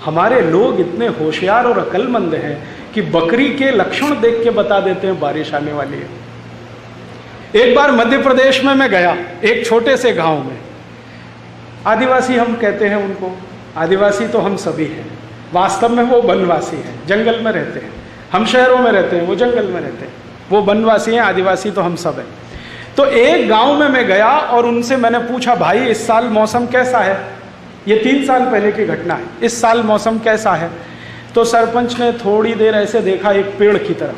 हमारे लोग इतने होशियार और अक्लमंद हैं कि बकरी के लक्षण देख के बता देते हैं बारिश आने वाली है। एक बार मध्य प्रदेश में मैं गया, एक छोटे से गांव में। आदिवासी हम कहते हैं उनको, आदिवासी तो हम सभी हैं, वास्तव में वो वनवासी हैं, जंगल में रहते हैं। हम शहरों में रहते हैं, वो जंगल में रहते हैं। वो वनवासी हैं, आदिवासी तो हम सब हैं। तो एक गांव में मैं गया और उनसे मैंने पूछा, भाई इस साल मौसम कैसा है? ये 3 साल पहले की घटना है। इस साल मौसम कैसा है? तो सरपंच ने थोड़ी देर ऐसे देखा एक पेड़ की तरफ,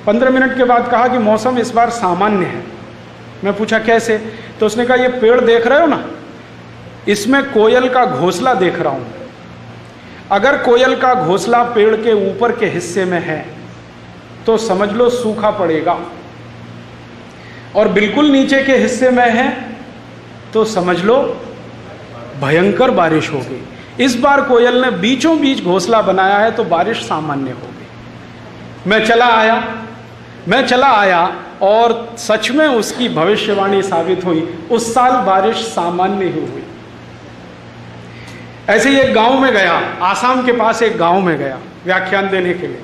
15 मिनट के बाद कहा कि मौसम इस बार सामान्य है। मैं पूछा कैसे? तो उसने कहा, ये पेड़ देख रहे हो ना, इसमें कोयल का घोंसला देख रहा हूं। अगर कोयल का घोंसला पेड़ के ऊपर के हिस्से में है तो समझ लो सूखा पड़ेगा, और बिल्कुल नीचे के हिस्से में है तो समझ लो भयंकर बारिश होगी। इस बार कोयल ने बीचों बीच घोंसला बनाया है तो बारिश सामान्य होगी। मैं चला आया और सच में उसकी भविष्यवाणी साबित हुई। उस साल बारिश सामान्य ही हुई। ऐसे ही एक गांव में गया, आसाम के पास एक गांव में गया व्याख्यान देने के लिए।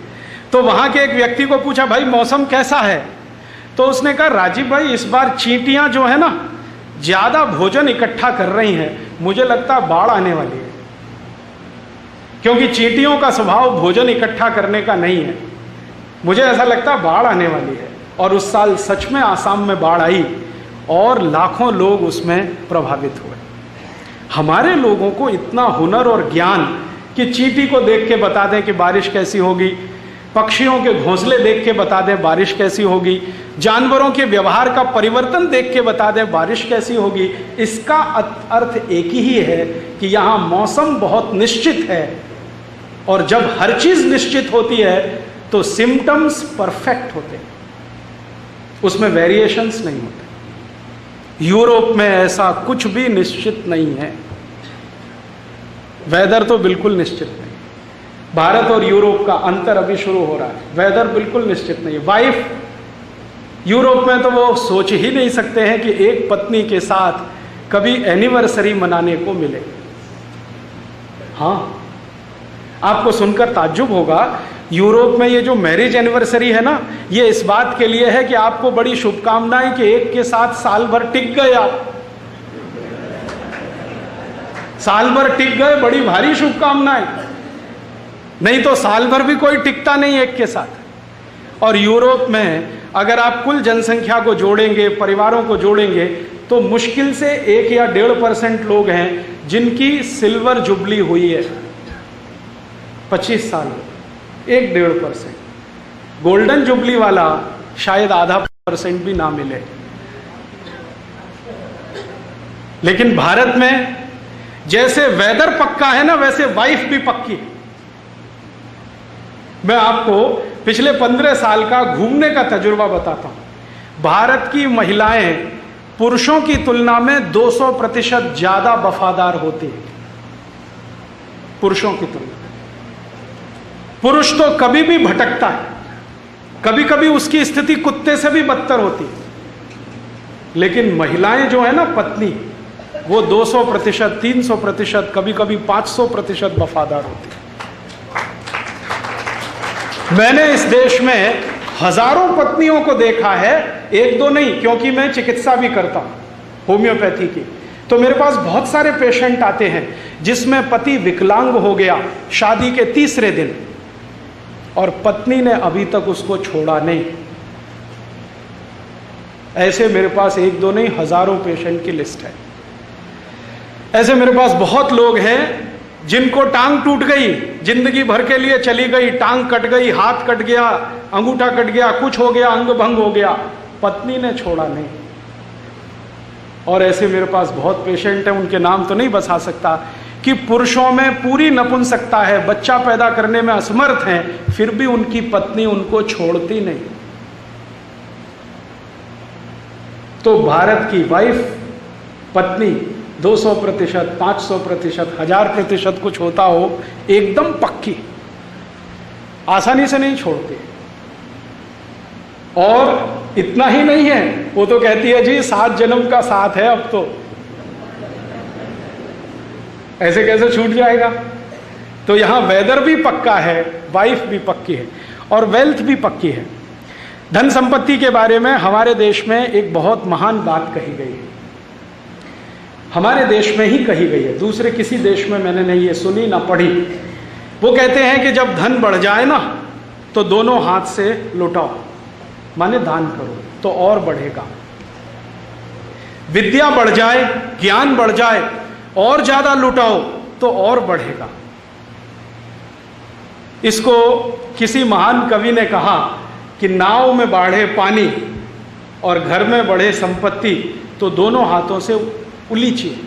तो वहां के एक व्यक्ति को पूछा, भाई मौसम कैसा है? तो उसने कहा, राजीव भाई इस बार चींटियां जो है ना ज्यादा भोजन इकट्ठा कर रही हैं, मुझे लगता है बाढ़ आने वाली है। क्योंकि चींटियों का स्वभाव भोजन इकट्ठा करने का नहीं है। मुझे ऐसा लगता है बाढ़ आने वाली है। और उस साल सच में आसाम में बाढ़ आई और लाखों लोग उसमें प्रभावित हुए। हमारे लोगों को इतना हुनर और ज्ञान कि चींटी को देख के बता दें कि बारिश कैसी होगी, पक्षियों के घोंसले देख के बता दें बारिश कैसी होगी, जानवरों के व्यवहार का परिवर्तन देख के बता दें बारिश कैसी होगी। इसका अर्थ एक ही है कि यहाँ मौसम बहुत निश्चित है, और जब हर चीज निश्चित होती है तो सिम्टम्स परफेक्ट होते हैं, उसमें वेरिएशंस नहीं होते। यूरोप में ऐसा कुछ भी निश्चित नहीं है। वेदर तो बिल्कुल निश्चित नहीं। भारत और यूरोप का अंतर अभी शुरू हो रहा है। वेदर बिल्कुल निश्चित नहीं है। वाइफ, यूरोप में तो वो सोच ही नहीं सकते हैं कि एक पत्नी के साथ कभी एनिवर्सरी मनाने को मिले। हाँ, आपको सुनकर ताज्जुब होगा, यूरोप में ये जो मैरिज एनिवर्सरी है ना, ये इस बात के लिए है कि आपको बड़ी शुभकामनाएं कि एक के साथ साल भर टिक गए आप। साल भर टिक गए, बड़ी भारी शुभकामनाएं। नहीं तो साल भर भी कोई टिकता नहीं एक के साथ। और यूरोप में अगर आप कुल जनसंख्या को जोड़ेंगे, परिवारों को जोड़ेंगे, तो मुश्किल से 1 या 1.5% लोग हैं जिनकी सिल्वर जुबली हुई है 25 साल, 1-1.5%। गोल्डन जुबली वाला शायद % भी ना मिले। लेकिन भारत में जैसे वेदर पक्का है ना, वैसे वाइफ भी पक्की है। मैं आपको पिछले 15 साल का घूमने का तजुर्बा बताता हूं। भारत की महिलाएं पुरुषों की तुलना में 200% ज्यादा वफादार होती है पुरुषों की तुलना। पुरुष तो कभी भी भटकता है, कभी कभी उसकी स्थिति कुत्ते से भी बदतर होती है, लेकिन महिलाएं जो है ना पत्नी, वो 200%, 300%, कभी कभी 500% वफादार होती है। मैंने इस देश में हजारों पत्नियों को देखा है, 1-2 नहीं, क्योंकि मैं चिकित्सा भी करता हूं होम्योपैथी की। तो मेरे पास बहुत सारे पेशेंट आते हैं जिसमें पति विकलांग हो गया शादी के 3रे दिन, और पत्नी ने अभी तक उसको छोड़ा नहीं। ऐसे मेरे पास 1-2 नहीं, हजारों पेशेंट की लिस्ट है। ऐसे मेरे पास बहुत लोग हैं जिनको टांग टूट गई, जिंदगी भर के लिए चली गई, टांग कट गई, हाथ कट गया, अंगूठा कट गया, कुछ हो गया, अंग भंग हो गया, पत्नी ने छोड़ा नहीं। और ऐसे मेरे पास बहुत पेशेंट हैं, उनके नाम तो नहीं बता सकता, कि पुरुषों में पूरी नपुंसकता है, बच्चा पैदा करने में असमर्थ हैं, फिर भी उनकी पत्नी उनको छोड़ती नहीं। तो भारत की वाइफ, पत्नी 200%, 500%, 1000% कुछ होता हो, एकदम पक्की, आसानी से नहीं छोड़ती। और इतना ही नहीं है, वो तो कहती है जी 7 जन्म का साथ है अब तो। ऐसे कैसे छूट जाएगा? तो यहाँ वेदर भी पक्का है, वाइफ भी पक्की है और वेल्थ भी पक्की है। धन संपत्ति के बारे में हमारे देश में एक बहुत महान बात कही गई है, हमारे देश में ही कही गई है, दूसरे किसी देश में मैंने नहीं ये सुनी ना पढ़ी। वो कहते हैं कि जब धन बढ़ जाए ना तो दोनों हाथ से लुटाओ, माने दान करो तो और बढ़ेगा। विद्या बढ़ जाए, ज्ञान बढ़ जाए, और ज्यादा लुटाओ तो और बढ़ेगा। इसको किसी महान कवि ने कहा कि नाव में बढ़े पानी और घर में बढ़े संपत्ति तो दोनों हाथों से उलीचिए।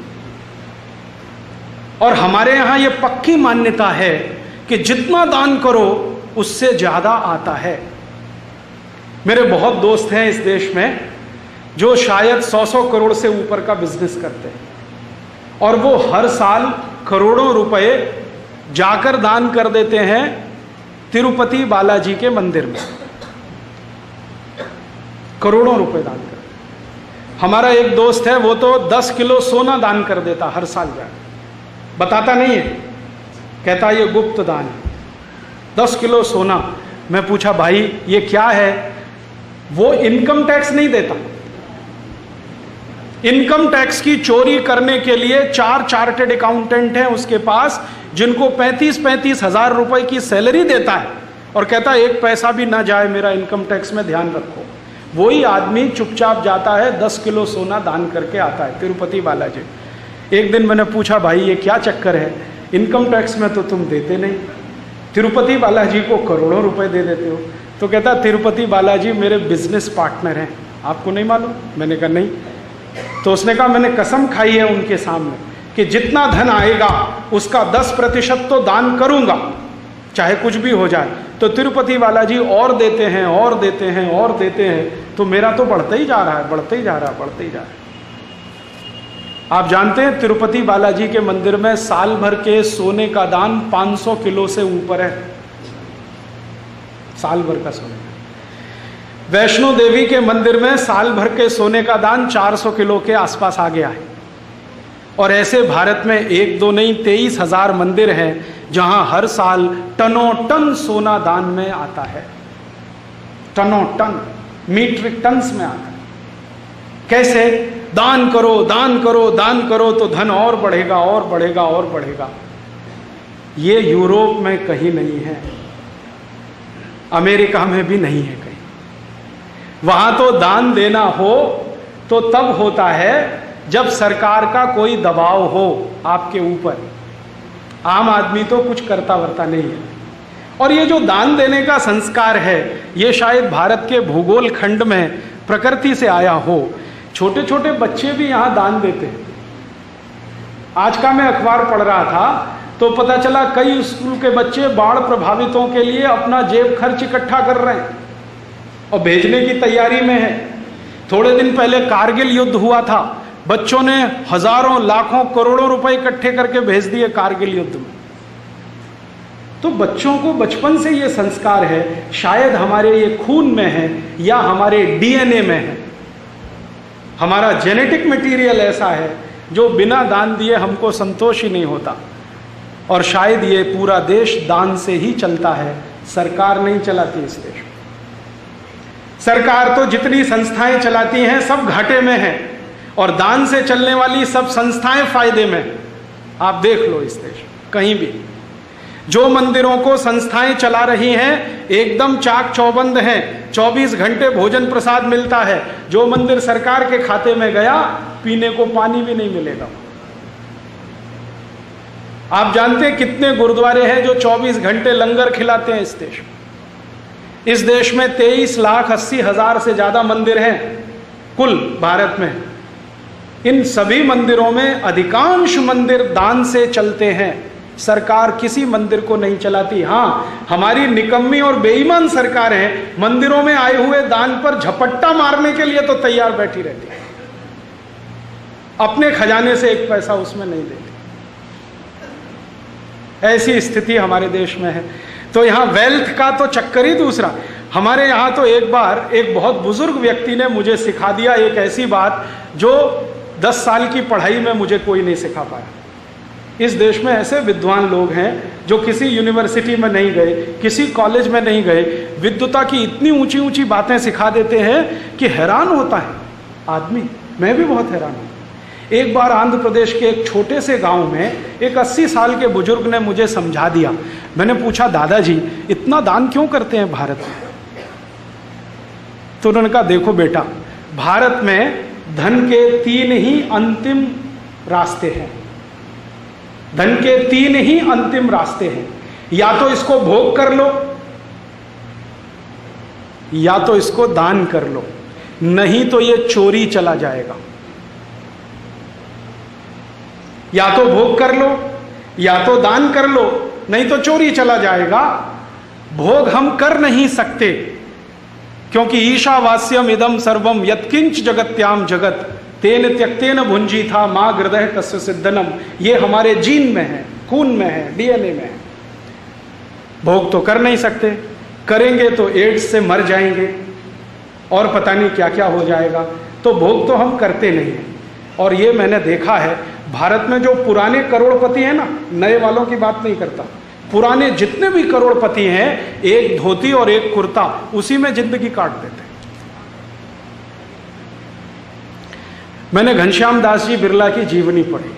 और हमारे यहां यह पक्की मान्यता है कि जितना दान करो उससे ज्यादा आता है। मेरे बहुत दोस्त हैं इस देश में जो शायद 100 करोड़ से ऊपर का बिजनेस करते हैं और वो हर साल करोड़ों रुपए जाकर दान कर देते हैं तिरुपति बालाजी के मंदिर में, करोड़ों रुपए दान कर। हमारा एक दोस्त है वो तो 10 किलो सोना दान कर देता हर साल जाए, बताता नहीं है, कहता ये गुप्त दान है, 10 किलो सोना। मैं पूछा भाई ये क्या है? वो इनकम टैक्स नहीं देता। इनकम टैक्स की चोरी करने के लिए 4 चार्टेड अकाउंटेंट हैं उसके पास, जिनको 35-35 हजार रुपए की सैलरी देता है और कहता है एक पैसा भी ना जाए मेरा इनकम टैक्स में, ध्यान रखो। वही आदमी चुपचाप जाता है 10 किलो सोना दान करके आता है तिरुपति बालाजी। एक दिन मैंने पूछा भाई ये क्या चक्कर है, इनकम टैक्स में तो तुम देते नहीं, तिरुपति बालाजी को करोड़ों रुपए दे देते हो। तो कहता तिरुपति बालाजी मेरे बिजनेस पार्टनर हैं, आपको नहीं मालूम? मैंने कहा नहीं। तो उसने कहा मैंने कसम खाई है उनके सामने कि जितना धन आएगा उसका 10% तो दान करूंगा, चाहे कुछ भी हो जाए। तो तिरुपति बालाजी और देते हैं और देते हैं और देते हैं, तो मेरा तो बढ़ता ही जा रहा है, बढ़ते ही जा रहा है, बढ़ते ही जा रहा है। आप जानते हैं तिरुपति बालाजी के मंदिर में साल भर के सोने का दान 500 किलो से ऊपर है, साल भर का सोने। वैष्णो देवी के मंदिर में साल भर के सोने का दान 400 किलो के आसपास आ गया है। और ऐसे भारत में 1-2 नहीं 23,000 मंदिर हैं जहां हर साल टनों टन सोना दान में आता है, टनों टन, मीट्रिक टन्स में आता है। कैसे? दान करो दान करो दान करो तो धन और बढ़ेगा और बढ़ेगा और बढ़ेगा। ये यूरोप में कहीं नहीं है, अमेरिका में भी नहीं है कहीं। वहां तो दान देना हो तो तब होता है जब सरकार का कोई दबाव हो आपके ऊपर, आम आदमी तो कुछ करता वरता नहीं है। और ये जो दान देने का संस्कार है ये शायद भारत के भूगोल खंड में प्रकृति से आया हो। छोटे छोटे बच्चे भी यहां दान देते हैं। आज का मैं अखबार पढ़ रहा था तो पता चला कई स्कूल के बच्चे बाढ़ प्रभावितों के लिए अपना जेब खर्च इकट्ठा कर रहे हैं और भेजने की तैयारी में है। थोड़े दिन पहले कारगिल युद्ध हुआ था, बच्चों ने हजारों लाखों करोड़ों रुपए इकट्ठे करके भेज दिए कारगिल युद्ध में। तो बच्चों को बचपन से ये संस्कार है, शायद हमारे ये खून में है या हमारे डीएनए में है, हमारा जेनेटिक मटेरियल ऐसा है जो बिना दान दिए हमको संतोष ही नहीं होता। और शायद ये पूरा देश दान से ही चलता है, सरकार नहीं चलाती इस देश में। सरकार तो जितनी संस्थाएं चलाती हैं सब घाटे में है और दान से चलने वाली सब संस्थाएं फायदे में। आप देख लो इस देश कहीं भी जो मंदिरों को संस्थाएं चला रही हैं एकदम चाक चौबंद हैं, 24 घंटे भोजन प्रसाद मिलता है। जो मंदिर सरकार के खाते में गया पीने को पानी भी नहीं मिलेगा। आप जानते हैं कितने गुरुद्वारे हैं जो 24 घंटे लंगर खिलाते हैं इस देश में। इस देश में 23,80,000 से ज्यादा मंदिर हैं कुल भारत में। इन सभी मंदिरों में अधिकांश मंदिर दान से चलते हैं, सरकार किसी मंदिर को नहीं चलाती। हाँ, हमारी निकम्मी और बेईमान सरकार है, मंदिरों में आए हुए दान पर झपट्टा मारने के लिए तो तैयार बैठी रहती है, अपने खजाने से एक पैसा उसमें नहीं देती। ऐसी स्थिति हमारे देश में है। तो यहाँ वेल्थ का तो चक्कर ही दूसरा। हमारे यहाँ तो एक बार एक बहुत बुजुर्ग व्यक्ति ने मुझे सिखा दिया एक ऐसी बात जो 10 साल की पढ़ाई में मुझे कोई नहीं सिखा पाया। इस देश में ऐसे विद्वान लोग हैं जो किसी यूनिवर्सिटी में नहीं गए, किसी कॉलेज में नहीं गए, विद्वता की इतनी ऊंची ऊंची बातें सिखा देते हैं कि हैरान होता है आदमी। मैं भी बहुत हैरान हूँ। एक बार आंध्र प्रदेश के एक छोटे से गांव में एक 80 साल के बुजुर्ग ने मुझे समझा दिया। मैंने पूछा, दादाजी इतना दान क्यों करते हैं भारत में? तो उन्होंने कहा, देखो बेटा, भारत में धन के 3 ही अंतिम रास्ते हैं। धन के 3 ही अंतिम रास्ते हैं। या तो इसको भोग कर लो, या तो इसको दान कर लो, नहीं तो ये चोरी चला जाएगा। या तो भोग कर लो, या तो दान कर लो, नहीं तो चोरी चला जाएगा। भोग हम कर नहीं सकते, क्योंकि ईशावास्यम इदम सर्वम यत्किंच जगत्याम जगत तेन त्यक्तेन भुंजी था मां हृदय कस्य सिद्धनम। ये हमारे जीन में है, खून में है, डीएनए में है। भोग तो कर नहीं सकते, करेंगे तो एड्स से मर जाएंगे और पता नहीं क्या क्या हो जाएगा। तो भोग तो हम करते नहीं हैं। और ये मैंने देखा है, भारत में जो पुराने करोड़पति हैं ना, नए वालों की बात नहीं करता, पुराने जितने भी करोड़पति हैं, एक धोती और एक कुर्ता, उसी में जिंदगी काट देते हैं। मैंने घनश्याम दास जी बिरला की जीवनी पढ़ी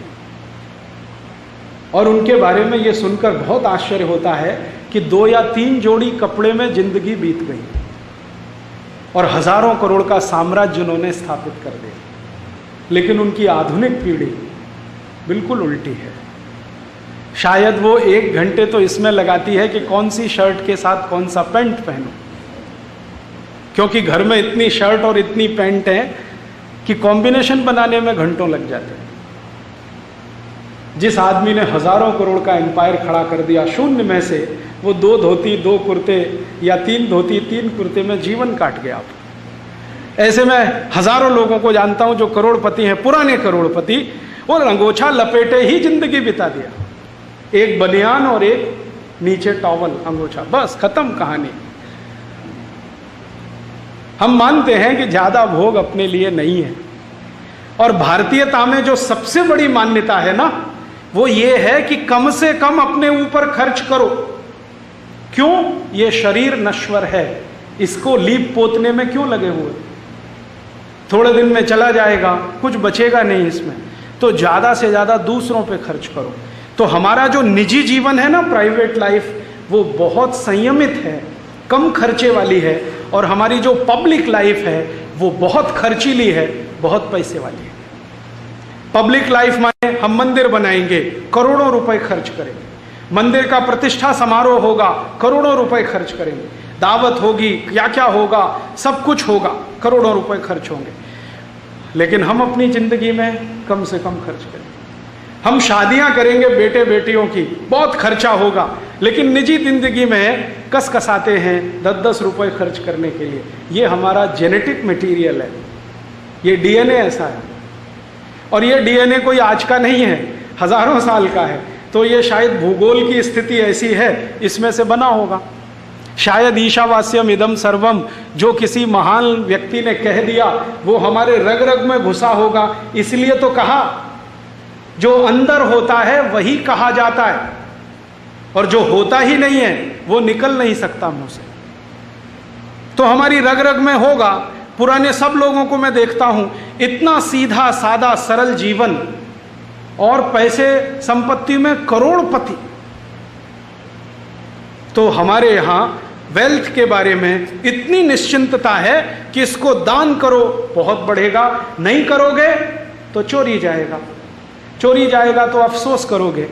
और उनके बारे में ये सुनकर बहुत आश्चर्य होता है कि 2 या 3 जोड़ी कपड़े में जिंदगी बीत गई और हजारों करोड़ का साम्राज्य उन्होंने स्थापित कर दिया। लेकिन उनकी आधुनिक पीढ़ी बिल्कुल उल्टी है। शायद वो 1 घंटे तो इसमें लगाती है कि कौन सी शर्ट के साथ कौन सा पैंट पहनो, क्योंकि घर में इतनी शर्ट और इतनी पैंट है कि कॉम्बिनेशन बनाने में घंटों लग जाते हैं। जिस आदमी ने हजारों करोड़ का एम्पायर खड़ा कर दिया शून्य में से, वो 2 धोती 2 कुर्ते या 3 धोती 3 कुर्ते में जीवन काट गया। ऐसे में हजारों लोगों को जानता हूं जो करोड़पति हैं, पुराने करोड़पति, और अंगोछा लपेटे ही जिंदगी बिता दिया। एक बनियान और एक नीचे टॉवल, अंगोछा, बस खत्म कहानी। हम मानते हैं कि ज्यादा भोग अपने लिए नहीं है। और भारतीयता में जो सबसे बड़ी मान्यता है ना, वो ये है कि कम से कम अपने ऊपर खर्च करो। क्यों? ये शरीर नश्वर है, इसको लीप पोतने में क्यों लगे हुए? थोड़े दिन में चला जाएगा, कुछ बचेगा नहीं इसमें। तो ज्यादा से ज्यादा दूसरों पे खर्च करो। तो हमारा जो निजी जीवन है ना, प्राइवेट लाइफ, वो बहुत संयमित है, कम खर्चे वाली है। और हमारी जो पब्लिक लाइफ है वो बहुत खर्चीली है, बहुत पैसे वाली है। पब्लिक लाइफ माने हम मंदिर बनाएंगे, करोड़ों रुपए खर्च करेंगे। मंदिर का प्रतिष्ठा समारोह होगा, करोड़ों रुपए खर्च करेंगे। दावत होगी, क्या क्या होगा, सब कुछ होगा, करोड़ों रुपए खर्च होंगे। लेकिन हम अपनी जिंदगी में कम से कम खर्च करेंगे। हम शादियां करेंगे बेटे बेटियों की, बहुत खर्चा होगा, लेकिन निजी जिंदगी में कस कसाते हैं 10-10 रुपए खर्च करने के लिए। ये हमारा जेनेटिक मटेरियल है, ये डीएनए ऐसा है। और ये डीएनए कोई आज का नहीं है, हजारों साल का है। तो ये शायद भूगोल की स्थिति ऐसी है, इसमें से बना होगा। शायद ईशावास्यम इदम सर्वम जो किसी महान व्यक्ति ने कह दिया, वो हमारे रग रग में घुसा होगा। इसलिए तो कहा, जो अंदर होता है वही कहा जाता है, और जो होता ही नहीं है वो निकल नहीं सकता मुंह से। तो हमारी रग रग में होगा। पुराने सब लोगों को मैं देखता हूं, इतना सीधा सादा सरल जीवन, और पैसे संपत्ति में करोड़पति। तो हमारे यहां वेल्थ के बारे में इतनी निश्चिंतता है कि इसको दान करो बहुत बढ़ेगा, नहीं करोगे तो चोरी जाएगा, चोरी जाएगा तो अफसोस करोगे।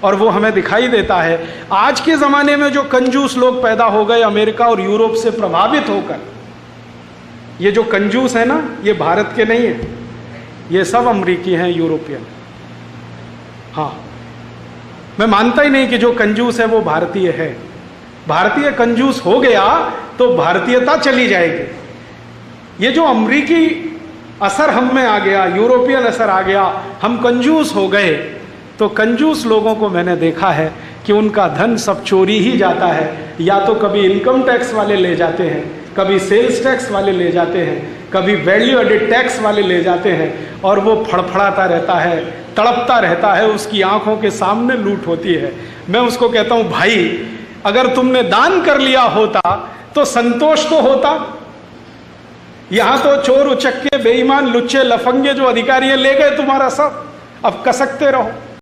और वो हमें दिखाई देता है आज के ज़माने में जो कंजूस लोग पैदा हो गए अमेरिका और यूरोप से प्रभावित होकर। ये जो कंजूस है ना, ये भारत के नहीं है, ये सब अमरीकी हैं, यूरोपियन। हाँ, मैं मानता ही नहीं कि जो कंजूस है वो भारतीय है। भारतीय कंजूस हो गया तो भारतीयता चली जाएगी। ये जो अमरीकी असर हम में आ गया, यूरोपियन असर आ गया, हम कंजूस हो गए। तो कंजूस लोगों को मैंने देखा है कि उनका धन सब चोरी ही जाता है। या तो कभी इनकम टैक्स वाले ले जाते हैं, कभी सेल्स टैक्स वाले ले जाते हैं, कभी वैल्यू एडेड टैक्स वाले ले जाते हैं, और वो फड़फड़ाता रहता है, तड़पता रहता है, उसकी आंखों के सामने लूट होती है। मैं उसको कहता हूं, भाई अगर तुमने दान कर लिया होता तो संतोष तो होता। यहां तो चोर उचक्के बेईमान लुच्चे लफंगे जो अधिकारी ले गए तुम्हारा सब, अब कसकते रहो।